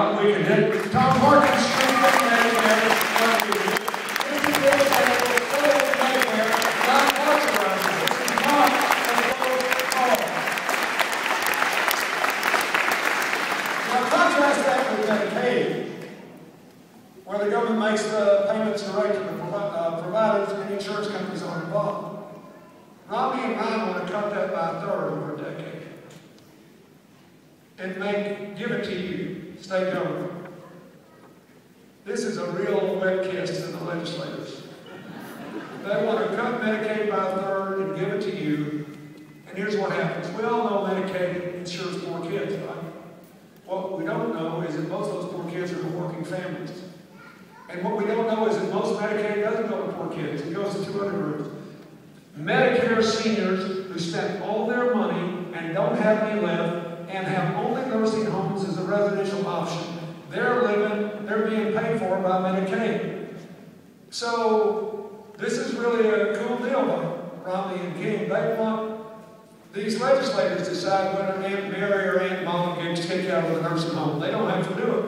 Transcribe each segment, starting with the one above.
out, we can hit Tom Harkins Street from Medicare. Christy Vilsack will sell Medicare, not authorize it. This is not a closed call. Now contrast that with Medicaid, where the government makes the payments direct to the providers and insurance companies aren't involved. Romney and Ryan want to cut that by a third over a decade and give it to you, state government. This is a real wet kiss to the legislators. They want to cut Medicaid by a third and give it to you, and here's what happens. We all know Medicaid insures poor kids, right? What we don't know is that most of those poor kids are from working families. And what we don't know is that most Medicaid doesn't go to poor kids. It goes to two other groups. Medicare seniors who spent all their money and don't have any left and have only nursing homes as a residential option. They're being paid for by Medicaid. So this is really a cool deal by Romney and King. They want these legislators to decide whether Aunt Mary or Aunt Mom gets kicked out of the nursing home. They don't have to do it.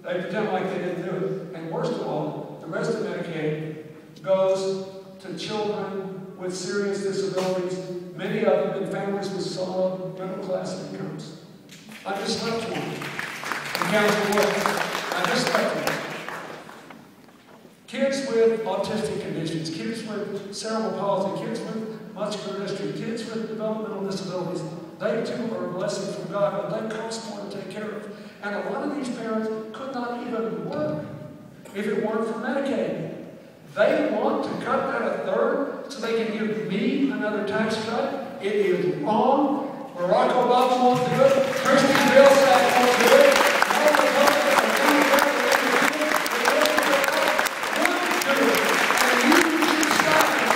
They pretend like they didn't do it. And worst of all, the rest of Medicaid goes to children with serious disabilities, many of them in families with solid middle-class incomes. I just left one in Council Woods. I just left one. Kids with autistic conditions, kids with cerebral palsy, kids with muscular dystrophy, kids with developmental disabilities, they too are a blessing from God, but they cost more to take care of. And a lot of these parents could not even work if it weren't for Medicaid. They want to cut that a third so they can give me another tax cut. It is wrong. Barack Obama won't do it. Christy Vilsack won't do it. No Republicans are doing it. They won't do it. And you should stop it.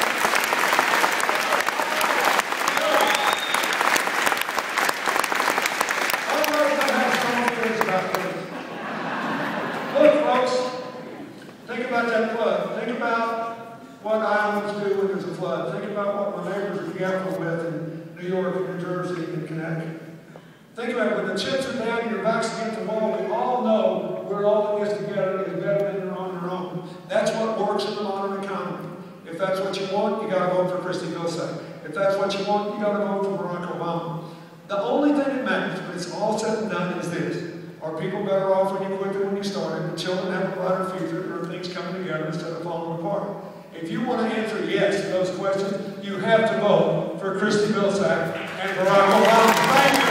I'm going to have some feelings about this. Look, folks. Think about that flood. Think about what islands do when there's a flood. Think about what my neighbors are careful with in New York, New Jersey, and Connecticut. Think about it. When the chips are down and your back's against the wall, we all know we're all in this together. It's better than you're on your own. That's what works in the modern economy. If that's what you want, you got to vote for Christy Vilsack. If that's what you want, you got to vote for Barack Obama. The only thing that matters when it's all said and done is this. Are people better off when you quit than when you started? The children have a brighter future, or are things coming together instead of falling apart? If you want to answer yes to those questions, you have to vote for Christy Vilsack and Barack Obama. Thank you.